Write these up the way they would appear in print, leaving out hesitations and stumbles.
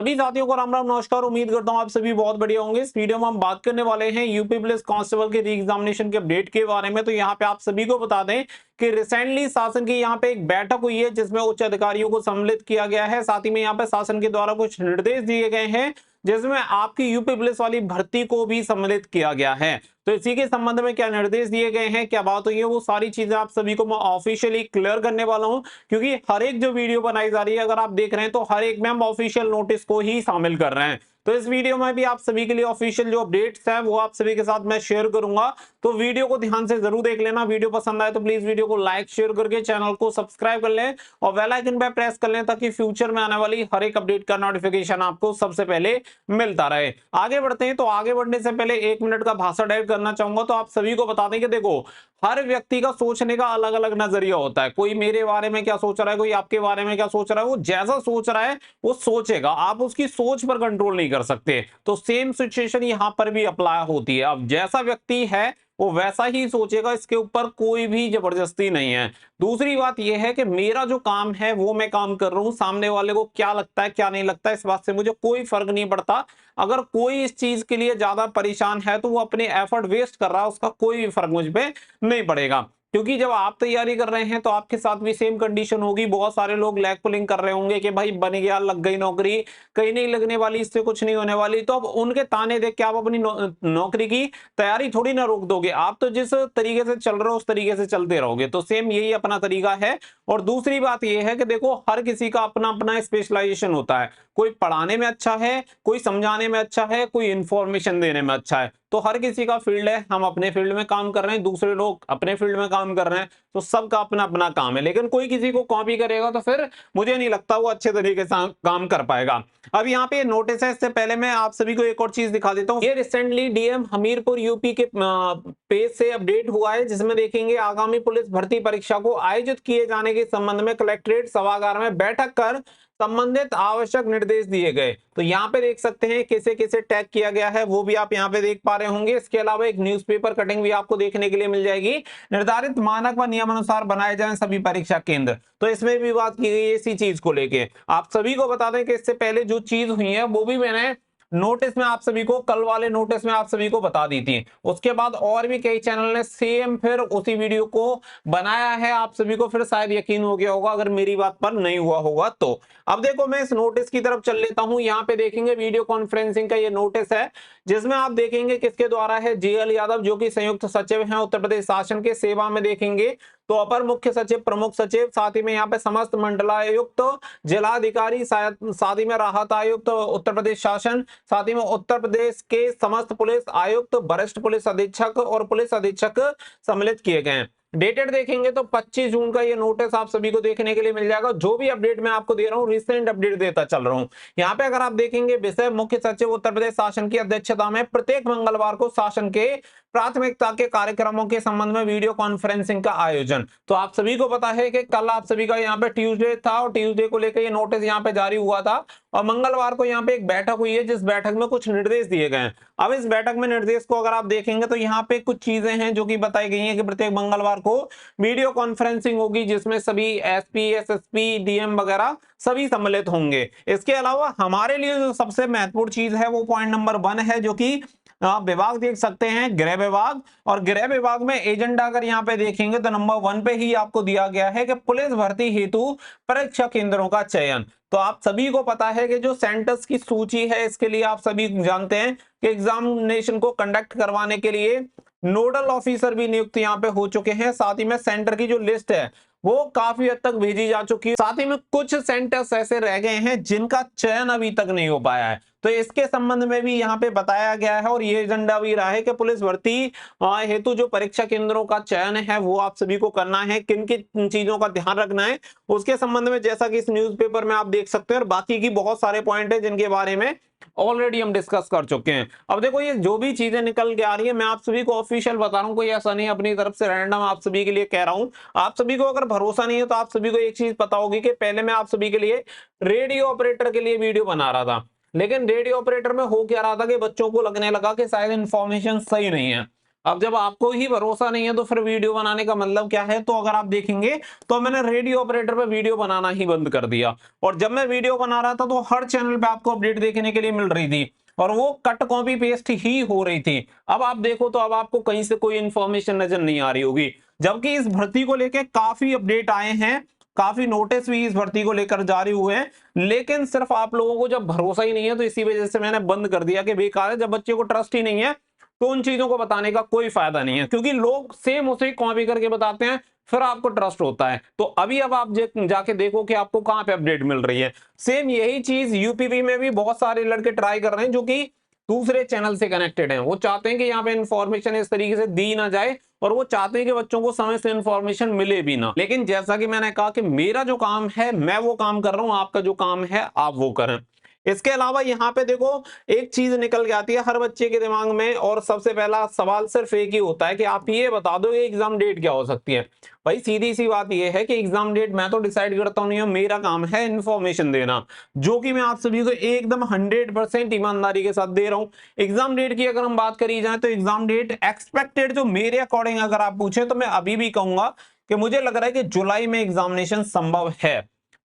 सभी साथियों को राम राम नमस्कार। उम्मीद करता हूं आप सभी बहुत बढ़िया होंगे। इस वीडियो में हम बात करने वाले हैं यूपी पुलिस कांस्टेबल के री एग्जामिनेशन के अपडेट के बारे में। तो यहाँ पे आप सभी को बता दें कि रिसेंटली शासन की यहाँ पे एक बैठक हुई है जिसमें उच्च अधिकारियों को सम्मिलित किया गया है। साथ ही में यहाँ पे शासन के द्वारा कुछ निर्देश दिए गए हैं जिसमें आपकी यूपी पुलिस वाली भर्ती को भी सम्मिलित किया गया है। तो इसी के संबंध में क्या निर्देश दिए गए हैं, क्या बात हुई है, वो सारी चीजें आप सभी को मैं ऑफिशियली क्लियर करने वाला हूं। क्योंकि हर एक जो वीडियो बनाई जा रही है, अगर आप देख रहे हैं तो हर एक में हम ऑफिशियल नोटिस को ही शामिल कर रहे हैं। तो इस वीडियो में भी आप सभी के लिए ऑफिशियल जो अपडेट्स हैं वो आप सभी के साथ मैं शेयर करूंगा। तो वीडियो को ध्यान से जरूर देख लेना। वीडियो पसंद आए तो प्लीज वीडियो को लाइक शेयर करके चैनल को सब्सक्राइब कर लें और बेल आइकन पे प्रेस कर लें ताकि फ्यूचर में आने वाली हर एक अपडेट का नोटिफिकेशन आपको सबसे पहले मिलता रहे। आगे बढ़ते हैं। तो आगे बढ़ने से पहले 1 मिनट का भाषण ऐड करना चाहूंगा। तो आप सभी को बता दें कि देखो, हर व्यक्ति का सोचने का अलग अलग नजरिया होता है। कोई मेरे बारे में क्या सोच रहा है, कोई आपके बारे में क्या सोच रहा है, वो जैसा सोच रहा है वो सोचेगा। आप उसकी सोच पर कंट्रोल नहीं कर सकते। तो सेम सिचुएशन यहां पर भी अप्लाई होती है। अब जैसा व्यक्ति है वो वैसा ही सोचेगा, इसके ऊपर कोई भी जबरदस्ती नहीं है। दूसरी बात यह है कि मेरा जो काम है वो मैं काम कर रहा हूं। सामने वाले को क्या लगता है क्या नहीं लगता, इस बात से मुझे कोई फर्क नहीं पड़ता। अगर कोई इस चीज के लिए ज्यादा परेशान है तो वो अपने एफर्ट वेस्ट कर रहा है, उसका कोई भी फर्क मुझ पे नहीं पड़ेगा। क्योंकि जब आप तैयारी कर रहे हैं तो आपके साथ भी सेम कंडीशन होगी। बहुत सारे लोग लैग पुलिंग कर रहे होंगे कि भाई बन गया, लग गई नौकरी, कहीं नहीं लगने वाली, इससे कुछ नहीं होने वाली। तो अब उनके ताने देख के आप अपनी नौकरी की तैयारी थोड़ी ना रोक दोगे। आप तो जिस तरीके से चल रहे हो उस तरीके से चलते रहोगे। तो सेम यही अपना तरीका है। और दूसरी बात यह है कि देखो, हर किसी का अपना अपना स्पेशलाइजेशन होता है। कोई पढ़ाने में अच्छा है, कोई समझाने में अच्छा है, कोई इंफॉर्मेशन देने में अच्छा है। तो हर किसी का फील्ड है। हम अपने फील्ड में काम कर रहे हैं, दूसरे लोग अपने फील्ड में काम कर रहे हैं। तो सबका अपना अपना काम है। लेकिन कोई किसी को कॉपी करेगा तो फिर मुझे नहीं लगता वो अच्छे तरीके से काम कर पाएगा। अब यहाँ पे नोटिस है। इससे पहले मैं आप सभी को एक और चीज दिखा देता हूँ। ये रिसेंटली डीएम हमीरपुर यूपी के पेज से अपडेट हुआ है जिसमें देखेंगे आगामी पुलिस भर्ती परीक्षा को आयोजित किए जाने के संबंध में कलेक्ट्रेट सभागार में बैठक कर संबंधित आवश्यक निर्देश दिए गए। तो यहाँ पे देख सकते हैं कैसे कैसे टैग किया गया है, वो भी आप यहाँ पे देख पा रहे होंगे। इसके अलावा एक न्यूज़पेपर कटिंग भी आपको देखने के लिए मिल जाएगी। निर्धारित मानक व नियमानुसार बनाए जाएं सभी परीक्षा केंद्र। तो इसमें भी बात की गई है इसी चीज को लेके। आप सभी को बता दें कि इससे पहले जो चीज हुई है वो भी मैंने नोटिस में आप सभी को, कल वाले नोटिस में आप सभी को बता दी थी। उसके बाद और भी कई चैनल ने सेम फिर उसी वीडियो को बनाया है। आप सभी को फिर शायद यकीन हो गया होगा, अगर मेरी बात पर नहीं हुआ होगा तो। अब देखो, मैं इस नोटिस की तरफ चल लेता हूं। यहाँ पे देखेंगे वीडियो कॉन्फ्रेंसिंग का ये नोटिस है जिसमें आप देखेंगे किसके द्वारा है, जेएल यादव जो कि संयुक्त सचिव हैं उत्तर प्रदेश शासन के सेवा में। देखेंगे तो अपर मुख्य सचिव, प्रमुख सचिव, साथ ही में यहाँ पे समस्त मंडलायुक्त, जिलाधिकारी, साथ ही में राहत आयुक्त उत्तर प्रदेश शासन, साथ ही में उत्तर प्रदेश के समस्त पुलिस आयुक्त, वरिष्ठ पुलिस अधीक्षक और पुलिस अधीक्षक सम्मिलित किए गए हैं। डेटेड देखेंगे तो 25 जून का ये नोटिस आप सभी को देखने के लिए मिल जाएगा। जो भी अपडेट मैं आपको दे रहा हूँ रिसेंट अपडेट देता चल रहा हूँ। यहाँ पे अगर आप देखेंगे, विषय मुख्य सचिव उत्तर प्रदेश शासन की अध्यक्षता में प्रत्येक मंगलवार को शासन के प्राथमिकता के कार्यक्रमों के संबंध में वीडियो कॉन्फ्रेंसिंग का आयोजन। तो आप सभी को पता है कि कल आप सभी का यहाँ पे ट्यूसडे था और ट्यूसडे को लेकर ये नोटिस यहाँ पे जारी हुआ था और मंगलवार को यहाँ पे एक बैठक हुई है जिस बैठक में कुछ निर्देश दिए गए हैं। अब इस बैठक में निर्देश को अगर आप देखेंगे तो यहाँ पे कुछ चीजें हैं जो कि बताई गई हैं कि प्रत्येक मंगलवार को वीडियो कॉन्फ्रेंसिंग होगी जिसमें सभी एसपी, एसएसपी, डीएम वगैरह सभी सम्मिलित होंगे। इसके अलावा हमारे लिए जो सबसे महत्वपूर्ण चीज है वो पॉइंट नंबर 1 है, जो कि आप विभाग देख सकते हैं, गृह विभाग। और गृह विभाग में एजेंडा अगर यहाँ पे देखेंगे तो नंबर 1 पे ही आपको दिया गया है कि पुलिस भर्ती हेतु परीक्षा केंद्रों का चयन। तो आप सभी को पता है कि जो सेंटर्स की सूची है, इसके लिए आप सभी जानते हैं कि एग्जामिनेशन को कंडक्ट करवाने के लिए नोडल ऑफिसर भी नियुक्त यहाँ पे हो चुके हैं। साथ ही में सेंटर की जो लिस्ट है वो काफी हद तक भेजी जा चुकी है। साथ ही में कुछ सेंटर्स ऐसे रह गए हैं जिनका चयन अभी तक नहीं हो पाया है। तो इसके संबंध में भी यहाँ पे बताया गया है और ये एजेंडा भी रहा है कि पुलिस भर्ती हेतु जो परीक्षा केंद्रों का चयन है वो आप सभी को करना है, किन किन चीजों का ध्यान रखना है उसके संबंध में, जैसा कि इस न्यूज़पेपर में आप देख सकते हैं। और बाकी की बहुत सारे पॉइंट है जिनके बारे में ऑलरेडी हम डिस्कस कर चुके हैं। अब देखो, ये जो भी चीजें निकल के आ रही है मैं आप सभी को ऑफिशियल बता रहा हूँ, कोई ऐसा नहीं अपनी तरफ से रैंडम आप सभी के लिए कह रहा हूँ। आप सभी को अगर भरोसा नहीं है तो आप सभी को एक चीज पता होगी कि पहले मैं आप सभी के लिए रेडियो ऑपरेटर के लिए वीडियो बना रहा था, लेकिन रेडियो ऑपरेटर में हो क्या रहा था कि बच्चों को लगने लगा कि शायद इंफॉर्मेशन सही नहीं है। अब जब आपको ही भरोसा नहीं है तो फिर वीडियो बनाने का मतलब क्या है? तो अगर आप देखेंगे तो मैंने रेडियो ऑपरेटर पे वीडियो बनाना ही बंद कर दिया, और जब मैं वीडियो बना रहा था तो हर चैनल पे आपको अपडेट देखने के लिए मिल रही थी, और वो कट कॉपी पेस्ट ही हो रही थी। अब आप देखो तो अब आपको कहीं से कोई इंफॉर्मेशन नजर नहीं आ रही होगी, जबकि इस भर्ती को लेकर काफी अपडेट आए हैं, काफी नोटिस भी इस भर्ती को लेकर जारी हुए हैं, लेकिन सिर्फ आप लोगों को जब भरोसा ही नहीं है तो इसी वजह से मैंने बंद कर दिया कि बेकार है। जब बच्चे को ट्रस्ट ही नहीं है तो उन चीजों को बताने का कोई फायदा नहीं है, क्योंकि लोग सेम उसे कॉपी करके बताते हैं, फिर आपको ट्रस्ट होता है। तो अभी अब आप जाके देखो कि आपको कहां पे अपडेट मिल रही है। सेम यही चीज यूपीवी में भी बहुत सारे लड़के ट्राई कर रहे हैं जो कि दूसरे चैनल से कनेक्टेड हैं। वो चाहते हैं कि यहाँ पे इंफॉर्मेशन इस तरीके से दी ना जाए, और वो चाहते हैं कि बच्चों को समय से इंफॉर्मेशन मिले भी ना। लेकिन जैसा कि मैंने कहा कि मेरा जो काम है मैं वो काम कर रहा हूं, आपका जो काम है आप वो करें। इसके अलावा यहाँ पे देखो, एक चीज निकल के आती है हर बच्चे के दिमाग में, और सबसे पहला सवाल सिर्फ एक ही होता है कि आप ये बता दो ये एग्जाम डेट क्या हो सकती है। भाई सीधी सी बात ये है कि एग्जाम डेट मैं तो डिसाइड करता नहीं हूं, मेरा काम है इन्फॉर्मेशन देना, जो कि मैं आप सभी को एकदम 100% ईमानदारी के साथ दे रहा हूं। एग्जाम डेट की अगर हम बात करी जाए तो एग्जाम डेट एक्सपेक्टेड जो मेरे अकॉर्डिंग अगर आप पूछे तो मैं अभी भी कहूंगा कि मुझे लग रहा है कि जुलाई में एग्जामिनेशन संभव है।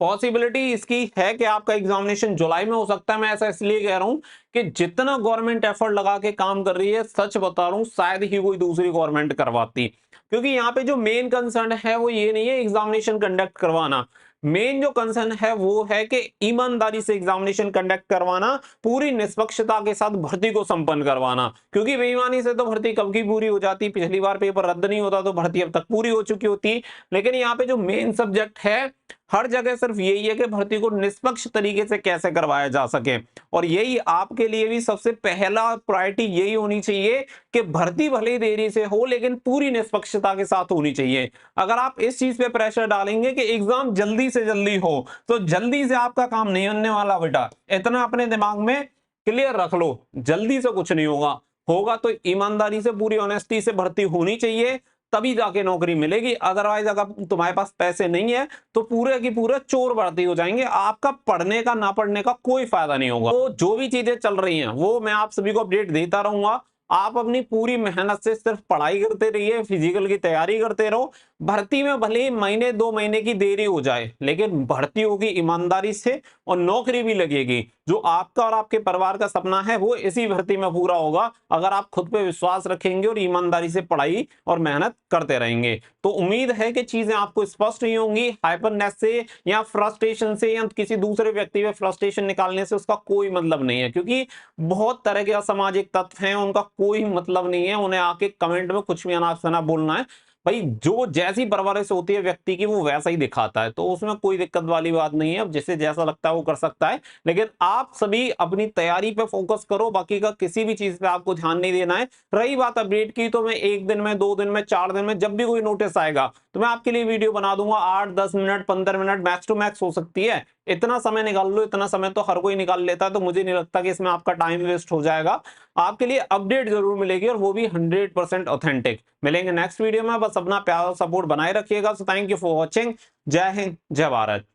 पॉसिबिलिटी इसकी है कि आपका एग्जामिनेशन जुलाई में हो सकता है। मैं ऐसा इसलिए कह रहा हूं कि जितना गवर्नमेंट एफर्ट लगा के काम कर रही है, सच बता रहा हूं शायद ही कोई दूसरी गवर्नमेंट करवाती, क्योंकि यहाँ पे जो मेन कंसर्न है वो ये नहीं है एग्जामिनेशन कंडक्ट करवाना। मेन जो कंसर्न है वो है कि ईमानदारी से एग्जामिनेशन कंडक्ट करवाना, पूरी निष्पक्षता के साथ भर्ती को संपन्न करवाना, क्योंकि बेईमानी से तो भर्ती कब की पूरी हो जाती, पिछली बार पेपर रद्द नहीं होता तो भर्ती अब तक पूरी हो चुकी होती। लेकिन यहाँ पे जो मेन सब्जेक्ट है हर जगह सिर्फ यही है कि भर्ती को निष्पक्ष तरीके से कैसे करवाया जा सके, और यही आपके लिए भी सबसे पहला प्रायोरिटी यही होनी चाहिए कि भर्ती भले ही देरी से हो लेकिन पूरी निष्पक्षता के साथ होनी चाहिए। अगर आप इस चीज पे प्रेशर डालेंगे कि एग्जाम जल्दी से जल्दी हो, तो जल्दी से आपका काम नहीं होने वाला बेटा, इतना अपने दिमाग में क्लियर रख लो। जल्दी से कुछ नहीं होगा, होगा तो ईमानदारी से पूरी ऑनेस्टी से भर्ती होनी चाहिए, तभी जाके नौकरी मिलेगी। अदरवाइज अगर तुम्हारे पास पैसे नहीं है तो पूरे की पूरे चोर भर्ती हो जाएंगे, आपका पढ़ने का ना पढ़ने का कोई फायदा नहीं होगा। तो जो भी चीजें चल रही हैं वो मैं आप सभी को अपडेट देता रहूंगा। आप अपनी पूरी मेहनत से सिर्फ पढ़ाई करते रहिए, फिजिकल की तैयारी करते रहो। भर्ती में भले ही महीने 2 महीने की देरी हो जाए लेकिन भर्ती होगी ईमानदारी से, और नौकरी भी लगेगी। जो आपका और आपके परिवार का सपना है वो इसी भर्ती में पूरा होगा, अगर आप खुद पे विश्वास रखेंगे और ईमानदारी से पढ़ाई और मेहनत करते रहेंगे। तो उम्मीद है कि चीजें आपको स्पष्ट हुई होंगी। हाइपरनेस से या फ्रस्ट्रेशन से या किसी दूसरे व्यक्ति में फ्रस्ट्रेशन निकालने से उसका कोई मतलब नहीं है, क्योंकि बहुत तरह के असामाजिक तत्व हैं, उनका कोई मतलब नहीं है उन्हें आके कमेंट में कुछ भी अनाप शनाप बोलना है। भाई जो जैसी परवरिश होती है व्यक्ति की वो वैसा ही दिखाता है, तो उसमें कोई दिक्कत वाली बात नहीं है। अब जिसे जैसा लगता है वो कर सकता है, लेकिन आप सभी अपनी तैयारी पे फोकस करो, बाकी का किसी भी चीज पे आपको ध्यान नहीं देना है। रही बात अपडेट की, तो मैं 1 दिन में 2 दिन में 4 दिन में जब भी कोई नोटिस आएगा तो मैं आपके लिए वीडियो बना दूंगा। 8-10 minute 15 minute max to max हो सकती है, इतना समय निकाल लो। इतना समय तो हर कोई निकाल लेता है, तो मुझे नहीं लगता कि इसमें आपका टाइम वेस्ट हो जाएगा। आपके लिए अपडेट जरूर मिलेगी और वो भी 100% ऑथेंटिक। मिलेंगे नेक्स्ट वीडियो में, बस अपना प्यार और सपोर्ट बनाए रखिएगा। So thank you for watching. जय हिंद, जय भारत।